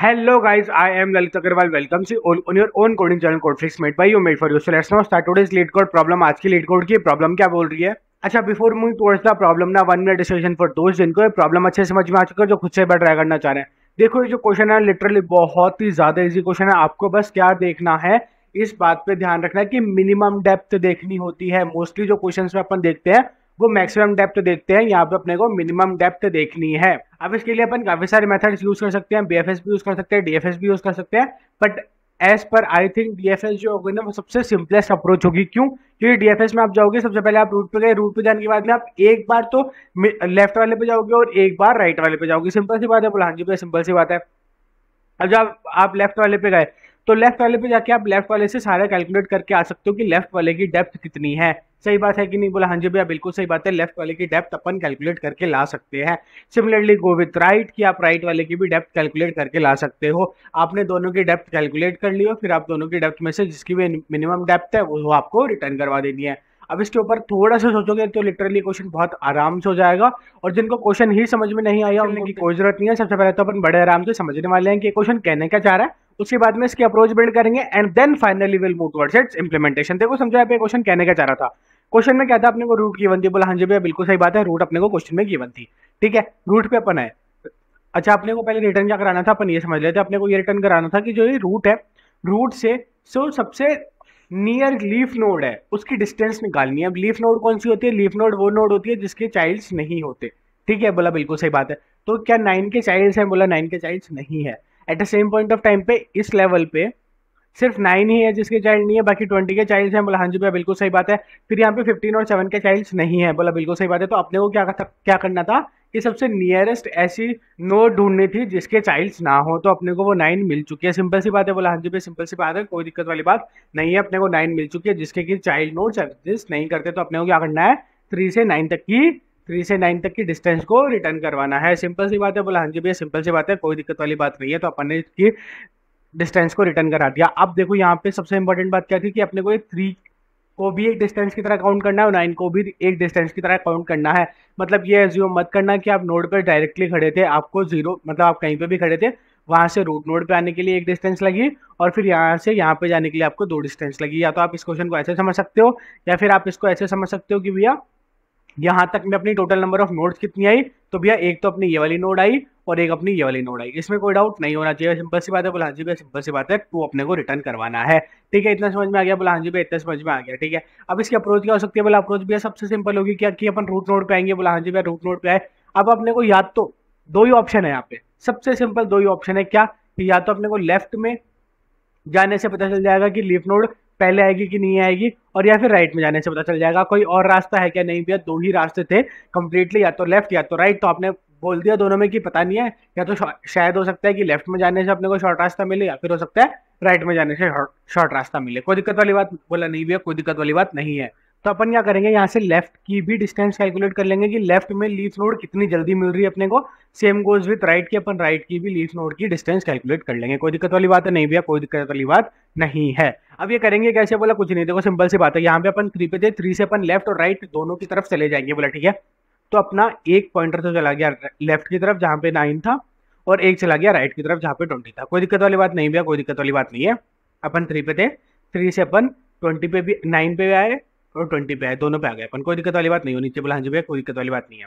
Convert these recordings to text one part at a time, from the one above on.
Hello guys, I am Lalit Agarwal. Welcome to on your own coding channel Codeflix made by you, made for you. So let's now start today's lead code problem. आज की lead code की problem क्या बोल रही है? अच्छा, before moving towards the problem ना 1 minute discussion for दोस्त जिनको ये प्रॉब्लम अच्छे समझ में आ चुका है, जो खुद से बार ट्राई करना चाह रहे हैं। देखो, ये जो क्वेश्चन है लिटरली बहुत ही ज्यादा इजी क्वेश्चन है। आपको बस क्या देखना है, इस बात पे ध्यान रखना है कि मिनिमम डेप्थ देखनी होती है। मोस्टली जो क्वेश्चन में अपन देखते हैं वो मैक्सिमम डेप्थ देखते हैं, यहाँ पे अपने को मिनिमम डेप्थ देखनी है। अब इसके लिए अपन काफी सारे मेथड्स यूज कर सकते हैं, बीएफएस भी यूज कर सकते हैं, डीएफएस भी यूज कर सकते हैं, but as per I think DFS जो होगी ना वो सबसे सिंपलेस्ट अप्रोच होगी। क्यों? क्योंकि डीएफएस में आप जाओगे, सबसे पहले आप रूट पे गए, रूट पे जाने के बाद में आप एक बार तो लेफ्ट वाले पे जाओगे और एक बार राइट वाले पे जाओगे। सिंपल सी बात है। बोला हाँ जी भैया, सिंपल सी बात है। अब जब आप लेफ्ट वाले पे गए तो लेफ्ट वाले पे जाके आप लेफ्ट वाले से सारा कैलकुलेट करके आ सकते हो कि लेफ्ट वाले की डेप्थ कितनी है। सही बात है कि नहीं? बोला हाँ जी भैया, बिल्कुल सही बात है। लेफ्ट वाले की डेप्थ अपन कैलकुलेट करके ला सकते हैं। सिमिलरली गो विथ राइट कि आप राइट वाले की भी डेप्थ कैलकुलेट करके ला सकते हो। आपने दोनों की डेप्थ कैलकुलेट कर ली हो, फिर आप दोनों की डेप्थ में से जिसकी भी मिनिमम डेप्थ है वो आपको रिटर्न करवा देनी है। अब इसके ऊपर थोड़ा सा सोचोगे तो लिटरली क्वेश्चन बहुत आराम से हो जाएगा। और जिनको क्वेश्चन ही समझ में नहीं आया उनकी कोई जरूरत नहीं है। सबसे पहले तो अपन बड़े आराम से समझने वाले हैं कि क्वेश्चन कहने क्या चाह रहा है, उसके बाद में इसकी अप्रोच बिल्ड करेंगे and then finally will move towards its implementation. देखो समझो यहाँ पे क्वेश्चन कहने का चाह रहा था। क्वेश्चन में क्या था, अपने को रूट गिवन थी। बोला हाँ जी भैया, बिल्कुल सही बात है, रूट अपने को क्वेश्चन में गिवन थी। ठीक है, रूट पे अपन है। अच्छा, अपने को पहले रिटर्न क्या कराना था, अपन ये समझ लेते। अपने को ये रिटर्न कराना था कि जो ये रूट है, रूट से सबसे नियर लीफ नोड है उसकी डिस्टेंस निकालनी है। अब लीफ नोड कौन सी होती है? लीफ नोड वो नोड होती है जिसके चाइल्ड्स नहीं होते। ठीक है, बोला बिल्कुल सही बात है। तो क्या 9 के चाइल्ड्स हैं? बोला 9 के चाइल्ड्स नहीं है। At the same point of time पे इस लेवल पे सिर्फ 9 ही है जिसके चाइल्ड नहीं है, बाकी 20 के चाइल्ड हैं। बोला हाँ जी भैया, बिल्कुल सही बात है। फिर यहाँ पे 15 और 7 के चाइल्ड नहीं है। बोला बिल्कुल सही बात है। तो अपने को क्या करना था कि सबसे नियरेस्ट ऐसी नोड ढूंढनी थी जिसके चाइल्ड्स ना हो। तो अपने को वो 9 मिल चुकी है। सिंपल सी बात है। बोला हाँ जी भैया, सिंपल सी बात है, कोई दिक्कत वाली बात नहीं है। अपने को 9 मिल चुकी है जिसके की चाइल्ड नोड्स एग्जिस्ट नहीं करते। तो अपने को क्या करना है, 3 से 9 तक की डिस्टेंस को रिटर्न करवाना है। सिंपल सी बात है। बोला हाँ जी भैया, सिंपल सी बात है, कोई दिक्कत वाली बात नहीं है। तो अपन ने इसकी डिस्टेंस को रिटर्न करा दिया। अब देखो यहाँ पे सबसे इंपॉर्टेंट बात क्या थी कि अपने को ये 3 को भी एक डिस्टेंस की तरह काउंट करना है और 9 को भी एक डिस्टेंस की तरह काउंट करना है। मतलब ये एज्यूम मत करना कि आप नोड पर डायरेक्टली खड़े थे, आपको जीरो मतलब आप कहीं पे भी खड़े थे, वहां से रूट नोड पे आने के लिए एक डिस्टेंस लगी और फिर यहाँ से यहाँ पे जाने के लिए आपको 2 डिस्टेंस लगी। या तो आप इस क्वेश्चन को ऐसे समझ सकते हो या फिर आप इसको ऐसे समझ सकते हो कि भैया यहाँ तक में अपनी टोटल नंबर ऑफ नोड्स कितनी आई, तो भैया एक तो अपनी ये वाली नोड आई और एक अपनी ये वाली नोड आई। इसमें कोई डाउट नहीं होना चाहिए। सिंपल सी बात है। बोला हाँ जी भैया, सिंपल सी बात है, टू अपने को रिटर्न करवाना है। ठीक है, इतना समझ में आ गया? बोला हाँ जी भैया, इतना समझ में आ गया। ठीक है, अब इसकी अप्रोच क्या हो सकती है? बोला अप्रोच भैया सबसे सिंपल होगी क्या कि अपन रूट नोड पे आएंगे। बोला हाँ जी भैया, रूट नोड पे आए। अब अपने को याद तो 2 ही ऑप्शन है यहाँ पे, सबसे सिंपल 2 ही ऑप्शन है। क्या कि या तो अपने को लेफ्ट में जाने से पता चल जाएगा कि लीफ नोड पहले आएगी कि नहीं आएगी, और या फिर राइट में जाने से पता चल जाएगा। कोई और रास्ता है क्या? नहीं भैया, 2 ही रास्ते थे कंप्लीटली, या तो लेफ्ट या तो राइट। तो आपने बोल दिया दोनों में कि पता नहीं है, या तो शायद हो सकता है कि लेफ्ट में जाने से अपने को शॉर्ट रास्ता मिले, या फिर हो सकता है राइट में जाने से शॉर्ट रास्ता मिले। कोई दिक्कत वाली बात? बोला नहीं भैया, कोई दिक्कत वाली बात नहीं है। तो अपन क्या करेंगे, यहाँ से लेफ्ट की भी डिस्टेंस कैलकुलेट कर लेंगे कि लेफ्ट में लीफ नोड कितनी जल्दी मिल रही है अपने को। सेम गोज विथ राइट की, अपन राइट की भी लीफ नोड की डिस्टेंस कैलकुलेट कर लेंगे। कोई दिक्कत वाली बात है? नहीं भैया, कोई दिक्कत वाली बात नहीं है। अब ये करेंगे कैसे? बोला कुछ नहीं, देखो सिंपल सी बात है। यहाँ पे अपन 3 पे थे, 3 से अपन लेफ्ट और राइट दोनों की तरफ चले जाएंगे। बोला ठीक है, तो अपना एक पॉइंटर तो चला गया लेफ्ट की तरफ जहाँ पे 9 था, और एक चला गया राइट की तरफ जहाँ पे 20 था। कोई दिक्कत वाली बात नहीं भैया, कोई दिक्कत वाली बात नहीं है। अपन 3 पे थे, 3 से अपन 20 पे भी 9 पे भी आए और 20 पे आए, दोनों पे आ गए अपन। कोई दिक्कत वाली बात नहीं होनी चाहिए। बोला हाँ जी भैया, कोई दिक्कत वाली बात नहीं है।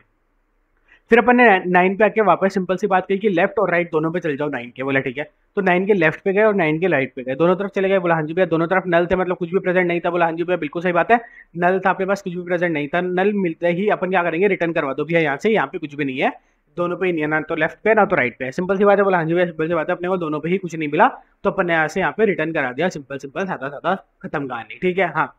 फिर अपन ने 9 पे आके वापस सिंपल सी बात कही कि लेफ्ट और राइट दोनों पे चल जाओ 9 के। बोला ठीक है, तो 9 के लेफ्ट पे गए और 9 के राइट पे गए, दोनों तरफ चले गए। बोला हाँ जी भैया, दोनों तरफ नल थे, मतलब कुछ भी प्रेजेंट नहीं था। बोला हाँ जी भैया, बिल्कुल सही बात है, नल था आपके पास, कुछ भी प्रेजेंट नहीं था। नल मिलते ही अपन क्या करेंगे, रिटर्न करवा दो भैया यहाँ से, यहाँ पे कुछ भी नहीं है, दोनों पे ही नहीं है, ना तो लेफ्ट पे ना तो राइट पे है। सिंपल सी बात है। बोला हाँ जी भैया, सिंपल सी बात है, अपने को दोनों पे ही कुछ नहीं मिला, तो अपन ने यहाँ से यहाँ पे रिटर्न करा दिया। सिंपल सिंपल सादा सादा, खत्म कहानी। ठीक है, हाँ।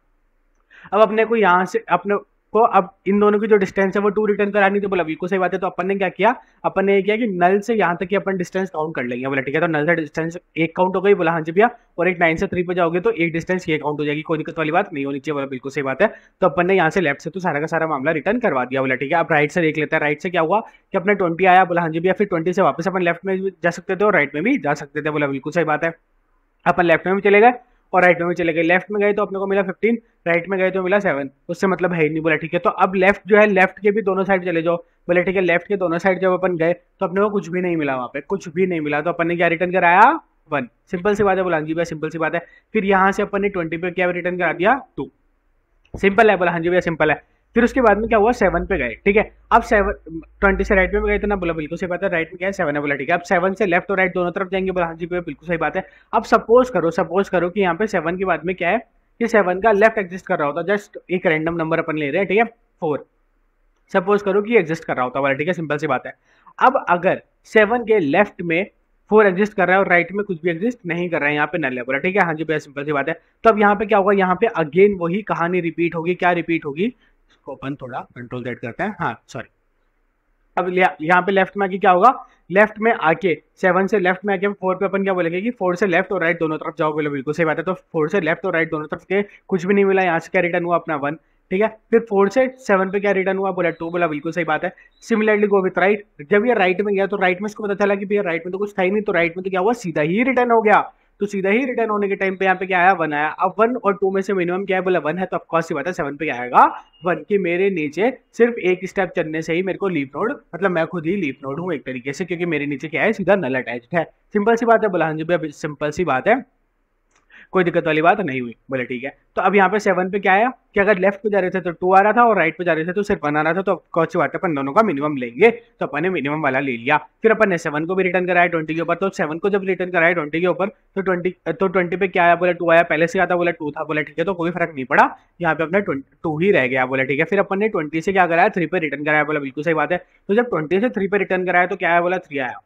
अब अपने को यहाँ से अपने को अब इन दोनों की जो डिस्टेंस है वो 2 रिटर्न करानी थी। बोला बिल्कुल सही बात है। तो अपन ने क्या किया, अपन ने ये किया कि नल से यहाँ तक की अपन डिस्टेंस काउंट कर लेंगे। बोला ठीक है, तो नल से डिस्टेंस एक काउंट हो गई। बोला हाँ जी भैया, और एक 9 से 3 पे जाओगे तो एक डिस्टेंस ये काउंट हो जाएगी। कोई दिक्कत वाली बात नहीं होनी चाहिए। बोला बिल्कुल सही बात है। तो अपन ने यहाँ से लेफ्ट से तो सारा का सारा मामला रिटर्न करवा दिया। बोला ठीक है, अब राइट से देख लेते हैं। राइट से क्या हुआ कि अपने 20 आया। बोला हाँ जी भैया, फिर 20 से वापस अपन लेफ्ट में जा सकते थे और राइट में भी जा सकते थे। बोला बिल्कुल सही बात है, अपन लेफ्ट में भी चले गए और राइट में भी चले गए, लेफ्ट में गए तो अपने को मिला 15, राइट में गए तो मिला 7, उससे मतलब है ही नहीं। बोला ठीक है, तो अब लेफ्ट जो है लेफ्ट के भी दोनों साइड चले जाओ। बोले ठीक है, लेफ्ट के दोनों साइड जब अपन गए तो अपने को कुछ भी नहीं मिला, वहां पे कुछ भी नहीं मिला, तो अपन ने क्या रिटर्न कराया 1। सिंपल सी बात है बोला हाँ जी भैया, सिंपल सी बात है। फिर यहाँ से अपन ने 20 पे क्या रिटर्न करा दिया 2। सिंपल है, बोला हाँ जी भैया सिंपल है। फिर उसके बाद में क्या हुआ 7 पे गए, ठीक है। अब 7 20 से राइट में गए तो ना, बोला बिल्कुल सही बात है, राइट में क्या है 7 है, बोला ठीक है। अब 7 से लेफ्ट और राइट दोनों तरफ जाएंगे, बोला हाँ जी भैया बिल्कुल सही बात है। अब सपोज करो कि यहाँ पे 7 के बाद में क्या है कि 7 का लेफ्ट एग्जिस्ट कर रहा होता, जस्ट एक रैंडम नंबर अपन ले रहे हैं, ठीक है 4। सपोज करो कि एग्जिस्ट कर रहा होता, बोला ठीक है सिंपल सी बात है। अब अगर 7 के लेफ्ट में 4 एग्जिस्ट कर रहा है और राइट में कुछ भी एग्जिस्ट नहीं कर रहा है, यहाँ पे नल है, बोला ठीक है हाँ जी भैया सिंपल सी बात है। तो अब यहाँ पे क्या होगा, यहाँ पे अगेन वही कहानी रिपीट होगी। क्या रिपीट होगी, इसको अपन थोड़ा कंट्रोल Z करते हैं, हाँ सॉरी। अब यहाँ पे लेफ्ट में आके क्या होगा, लेफ्ट में आके 7 से लेफ्ट में आके 4 पे अपन क्या बोलेंगे कि 4 से लेफ्ट और राइट दोनों तरफ जाओ, बोले बिल्कुल सही बात है। तो 4 से लेफ्ट और राइट दोनों तरफ के कुछ भी नहीं मिला, यहाँ से क्या रिटर्न हुआ अपना 1, ठीक है। फिर 4 से 7 पे क्या रिटर्न हुआ, बोला 2, बोला बिल्कुल सही बात है। सिमिलरली गो विथ राइट, जब ये राइट में गया तो राइट में इसको पता चला कि भैया राइट में तो कुछ था ही नहीं, तो राइट में तो क्या हुआ सीधा ही रिटर्न हो गया। तो सीधा ही रिटर्न होने के टाइम पे यहाँ पे क्या आया 1 आया। अब 1 और 2 में से मिनिमम क्या है, बोला 1 है, तो ऑफकोर्स सी बात है 7 पे क्या आएगा 1 की मेरे नीचे सिर्फ एक स्टेप चलने से ही मेरे को लीफ नोड, मतलब मैं खुद ही लीफ नोड हूँ एक तरीके से, क्योंकि मेरे नीचे क्या है सीधा नल अटैच्ड है। सिंपल सी बात है, बोला हाँ जी भैया सिंपल सी बात है, कोई दिक्कत वाली बात नहीं हुई, बोले ठीक है। तो अब यहाँ पे 7 पे क्या आया कि अगर लेफ्ट पे जा रहे थे तो 2 आ रहा था और राइट पे जा रहे थे तो सिर्फ 1 आ रहा था, तो कौन सी बात है अपन दोनों का मिनिमम लेंगे, तो अपन ने मिनिमम वाला ले लिया। फिर अपन ने 7 को भी रिटर्न कराया 20 के ऊपर, तो 7 को जब रिटर्न कराया 20 के ऊपर तो 20 पे क्या आया, बोला 2 आया, पहले से आता बोला 2 था, बोला ठीक है, तो कोई फर्क नहीं पड़ा, यहाँ पे अपना 2 ही रह गया, बोला ठीक है। फिर अपन ने 20 से क्या कराया 3 पे रिटर्न कराया, बोला बिल्कुल सही बात है। तो जब 20 से 3 पे रिटर्न कराया तो क्या आया, बोला 3 आया,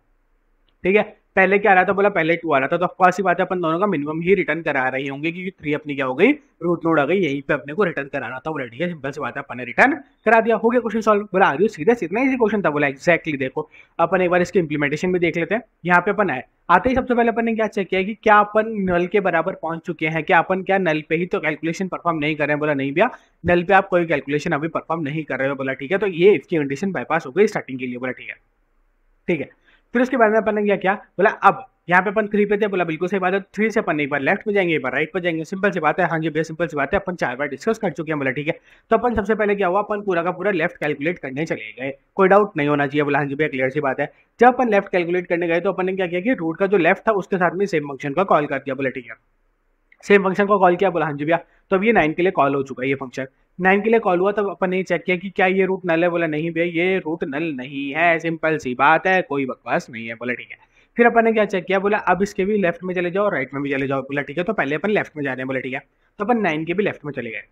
ठीक है। पहले क्या आ रहा था, बोला पहले 2 आ रहा था, तो ऑफकोर्स ही बात है अपन दोनों का मिनिमम ही रिटर्न करा रही होंगे, क्योंकि 3 अपनी क्या हो गई रूट नोड आ गई, यहीं पे अपने को रिटर्न कराना था, बोला ठीक है सिंपल सी बात है, अपन ने रिटर्न करा दिया, हो गया क्वेश्चन सॉल्व। बोला आर यू सीरियस, इतना इजी क्वेश्चन था, बोला एक्जैक्टली। देखो अपन एक बार इसकी इंप्लीमेंटेशन भी देख लेते हैं। यहाँ पे अपन आए, आते ही सबसे पहले अपन ने क्या चेक किया कि क्या अपन नल के बराबर पहुंच चुके हैं, क्या अपन क्या नल पे ही तो कैलकुलेशन परफॉर्म नहीं कर रहे हैं, बोला नहीं भैया नल पे आप कोई कैलकुलेशन अभी परफॉर्म नहीं कर रहे हो, बोला ठीक है। तो ये इसकी कंडीशन बाईपास हो गई स्टार्टिंग के लिए, बोला ठीक है, ठीक है। फिर उसके बाद में अपन ने क्या किया, बोला अब यहाँ पे अपन 3 पे थे, बोला बिल्कुल सही बात है, 3 से अपन एक बार लेफ्ट में जाएंगे एक बार राइट पे जाएंगे, सिंपल सी बात है, हाँ जी भैया सिंपल सी बात है, अपन 4 बार डिस्कस कर चुके हैं, बोला ठीक है। तो अपन सबसे पहले क्या हुआ, अपन पूरा का पूरा लेफ्ट कैलकुलेट करने चले गए, कोई डाउट नहीं होना चाहिए, बोला हाँ जी भैया क्लियर सी बात है। जब अपन लेफ्ट कैलकुलेट करने गए तो अपन ने क्या किया कि रूट का जो लेफ्ट था उसके साथ में सेम फंक्शन का कॉल कर दिया, बोला ठीक है, सेम फंक्शन को कॉल किया, बोला हाँ जी भैया। तो अब ये 9 के लिए कॉल हो चुका है, ये फंक्शन 9 के लिए कॉल हुआ, तब अपन ने चेक किया कि क्या ये रूट नल है, बोला नहीं भैया ये रूट नल नहीं है, सिंपल सी बात है, कोई बकवास नहीं है, बोला ठीक है। फिर अपन ने क्या चेक किया, बोला अब इसके भी लेफ्ट में चले जाओ राइट में भी चले जाओ, बोला ठीक है। तो पहले अपन लेफ्ट में जा रहे हैं, बोला ठीक है। तो अपन 9 के भी लेफ्ट में चले गए,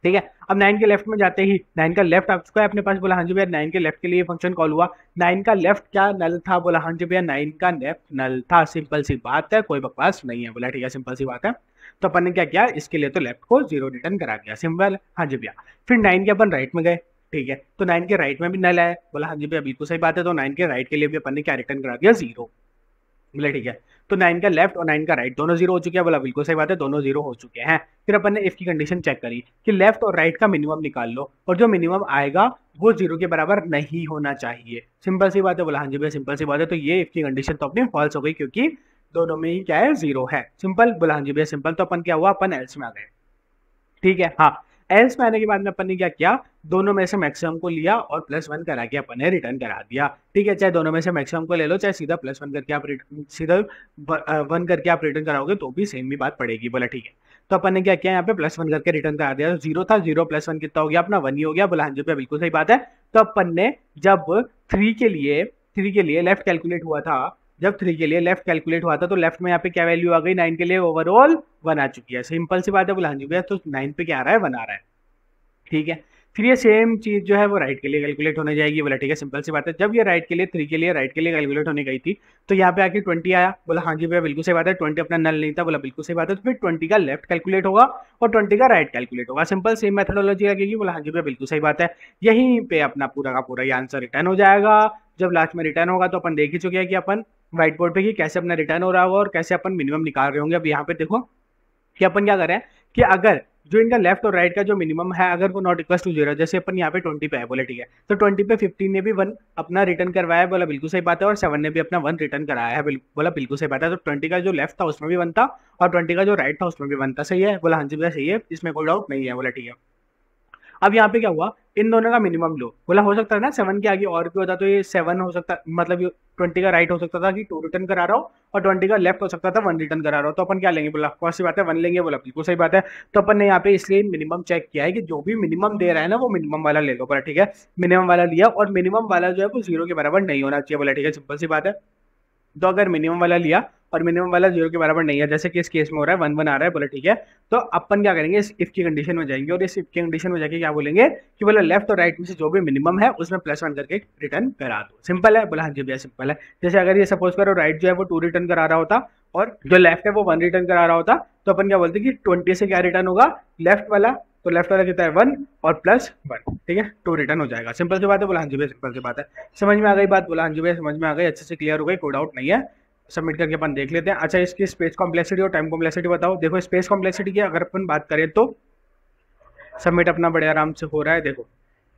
ठीक है। अब 9 के लेफ्ट में जाते ही 9 का लेफ्ट आ चुका है अपने पास, बोला हाँ जी भैया 9 के लेफ्ट के लिए फंक्शन कॉल हुआ। 9 का लेफ्ट क्या नल था, बोला हाँ जी भैया 9 का लेफ्ट नल था, सिंपल सी बात है, कोई बकवास नहीं है, बोला ठीक है सिंपल सी बात है। तो अपन ने क्या किया, इसके लिए तो लेफ्ट को 0 रिटर्न करा दिया, सिंपल हाँ जी भैया। फिर 9 के अपन राइट में गए, ठीक है। तो 9 के राइट में भी नल है, बोला हाँ जी भैया बिल्कुल सही बात है। तो 9 के राइट के लिए भी अपन ने क्या रिटर्न करा दिया 0, बोला ठीक है। तो 9 का लेफ्ट और 9 का राइट दोनों 0 हो चुके हैं, बोला बिल्कुल सही बात है, दोनों 0 हो चुके हैं। फिर अपन ने इफ की कंडीशन चेक करी कि लेफ्ट और राइट का मिनिमम निकाल लो, और जो मिनिमम आएगा वो 0 के बराबर नहीं होना चाहिए, सिंपल सी बात है, बोला हाँ जी भैया सिंपल सी बात है। तो ये इफ की कंडीशन तो अपनी फॉल्स हो गई, क्योंकि दोनों में ही क्या है 0 है, सिंपल, बोला हाँ जी भैया सिंपल। तो अपन क्या हुआ, अपन एल्स में आ गए, ठीक है। हाँ, एल्स में आने के बाद में अपन ने क्या किया, दोनों में से मैक्सिमम को लिया और +1 करा के अपन ने रिटर्न करा दिया, ठीक है। चाहे दोनों में से मैक्सिमम को ले लो, चाहे सीधा +1 करके आप सीधा 1 करके आप रिटर्न कराओगे तो भी सेम ही बात पड़ेगी, बोला ठीक है। तो अपन ने क्या किया, यहाँ पे +1 करके रिटर्न करा दिया, 0 था, 0 + 1 कितना हो गया अपना 1 ही हो गया, बोला हाँ जी भैया बिल्कुल सही बात है। तो अपन ने जब 3 के लिए लेफ्ट कैलकुलेट हुआ था, जब 3 के लिए लेफ्ट कैलकुलेट हुआ था तो लेफ्ट में यहाँ पे क्या वैल्यू आ गई, 9 के लिए ओवरऑल 1 आ चुकी है, सिंपल सी बात है, बोला हाँ जी भैया। तो 9 पे क्या आ रहा है 1 आ रहा है, ठीक है। फिर ये सेम चीज जो है वो राइट के लिए कैलकुलेट होने जाएगी, बोला ठीक है सिंपल सी बात है। जब ये राइट के लिए 3 के लिए राइट के लिए कैलकुलेट होने गई थी तो यहाँ पे आके 20 आया, बोला हाँ जी भैया बिल्कुल सही बात है, 20 अपना नल नहीं था, बोला बिल्कुल सही बात है। तो फिर 20 का लेफ्ट कैलकुलेट होगा और 20 का राइट कैलकुलेट होगा, सिंपल सेम मेथडोलॉजी लगेगी, बोला हाँ जी भैया बिल्कुल सही बात है। यहीं पे अपना पूरा का पूरा ये आंसर रिटर्न हो जाएगा। जब लास्ट में रिटर्न होगा तो अपन देख ही चुके हैं कि अपन व्हाइट बोर्ड पे कि कैसे अपना रिटर्न हो रहा होगा और कैसे अपन मिनिमम निकाल रहे होंगे। अब यहाँ पे देखो कि अपन क्या कर रहे हैं कि अगर जो इनका लेफ्ट और राइट का जो मिनिमम है अगर वो नॉट इक्वल टू 0, जैसे अपन यहाँ पे 20 पे है बोले, ठीक है, तो 20 पे 15 ने भी 1 अपना रिटर्न करवाया है, बोला बिल्कुल सही बात है, और 7 ने भी अपना 1 रिटर्न कराया है, बोला बिल्कुल सही बात है। तो 20 का जो लेफ्ट था उसमें भी 1 था और 20 का जो राइट था उसमें भी 1 था। सही है, बोला हाँ जी भैया सही है, इसमें कोई डाउट नहीं है, बोला ठीक है। अब यहाँ पे क्या हुआ, इन दोनों का मिनिमम लो, बोला हो सकता है ना 7 के आगे और भी होता तो ये 7 हो सकता, मतलब ये 20 का राइट हो सकता था कि 2 रिटर्न करा रहा हो, और 20 का लेफ्ट हो सकता था 1 रिटर्न करा रहा हो। तो अपन क्या लेंगे, बोला कौन सी बात है 1 लेंगे, बोला बिल्कुल सही बात है। तो अपन ने यहाँ पे इसलिए मिनिमम चेक किया है कि जो भी मिनिमम दे रहा है ना वो मिनिमम वाला ले लो, बोला ठीक है, मिनिमम वाला लिया, और मिनिमम वाला जो है वो 0 के बराबर नहीं होना चाहिए, बोला ठीक है, सिंपल सी बात है। तो अगर मिनिमम वाला लिया और मिनिमम वाला 0 के बराबर नहीं है, जैसे कि इस केस में हो रहा है 1 1 आ रहा है, बोले ठीक है, तो अपन क्या करेंगे, इस इफ की कंडीशन में जाएंगे और इस इफ की कंडीशन में जाके क्या बोलेंगे कि बोला लेफ्ट और राइट में से जो भी मिनिमम है उसमें +1 करके रिटर्न करा दो। सिंपल है, बोला हाँ जी भैया सिंपल है। जैसे अगर ये सपोज करो राइट जो है वो 2 रिटर्न करा रहा होता और जो लेफ्ट है वो 1 रिटर्न करा रहा होता, तो अपन क्या बोलते कि 20 से क्या रिटर्न होगा, लेफ्ट वाला, तो लेफ्ट वाला कितना है 1 और +1, ठीक है, 2 रिटर्न हो जाएगा। सिंपल सी बात है, बोला हाँ जी भैया सिंपल सी बात है। समझ में आ गई बात, बोला हाँ जी भैया समझ में आ गई, अच्छे से क्लियर हो गई, कोई डाउट नहीं है। सबमिट करके अपन देख लेते हैं। अच्छा, इसकी स्पेस कॉम्प्लेक्सिटी और टाइम कॉम्प्लेक्सिटी बताओ। देखो स्पेस कॉम्प्लेक्सिटी की अगर अपन बात करें तो सबमिट अपना बड़े आराम से हो रहा है। देखो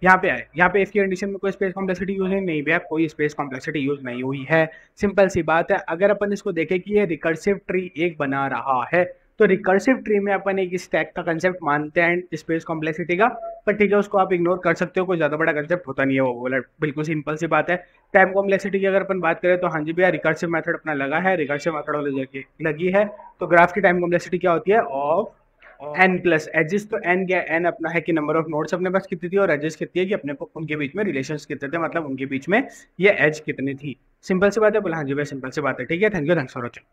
यहाँ पे आए, यहाँ पे इसकी कंडीशन में कोई स्पेस कॉम्प्लेक्सिटी यूज नहीं भैया, कोई स्पेस कॉम्प्लेक्सिटी यूज नहीं हुई है। सिंपल सी बात है। अगर अपन इसको देखें कि ये रिकर्सिव ट्री एक बना रहा है, तो रिकर्सिव ट्री में अपन एक स्टैक का कंसेप्ट मानते हैं स्पेस कॉम्प्लेक्सिटी का, पर ठीक है उसको आप इग्नोर कर सकते हो, कोई ज्यादा बड़ा कंसेप्ट होता नहीं है वो, बोला बिल्कुल सिंपल सी बात है। टाइम कॉम्प्लेक्सिटी की अगर अपन बात करें तो हाँ जी भैया रिकर्सिव मेथड अपना लगा है, रिकर्सिव मेथडोलॉजी लगी है। तो ग्राफ की टाइम कॉम्प्लेक्सिटी क्या होती है, ऑफ n प्लस एजेस। तो n क्या, n अपना है कि नंबर ऑफ नोड्स अपने पास कितनी थी, और एजेस कितनी है कि अपने को उनके बीच में रिलेशंस कितने थे, मतलब उनके बीच में ये एज कितनी थी। सिंपल सी बात है, बोला हाँ जी भाई सिंपल सी बात है, ठीक है, thank you, thanks for watching.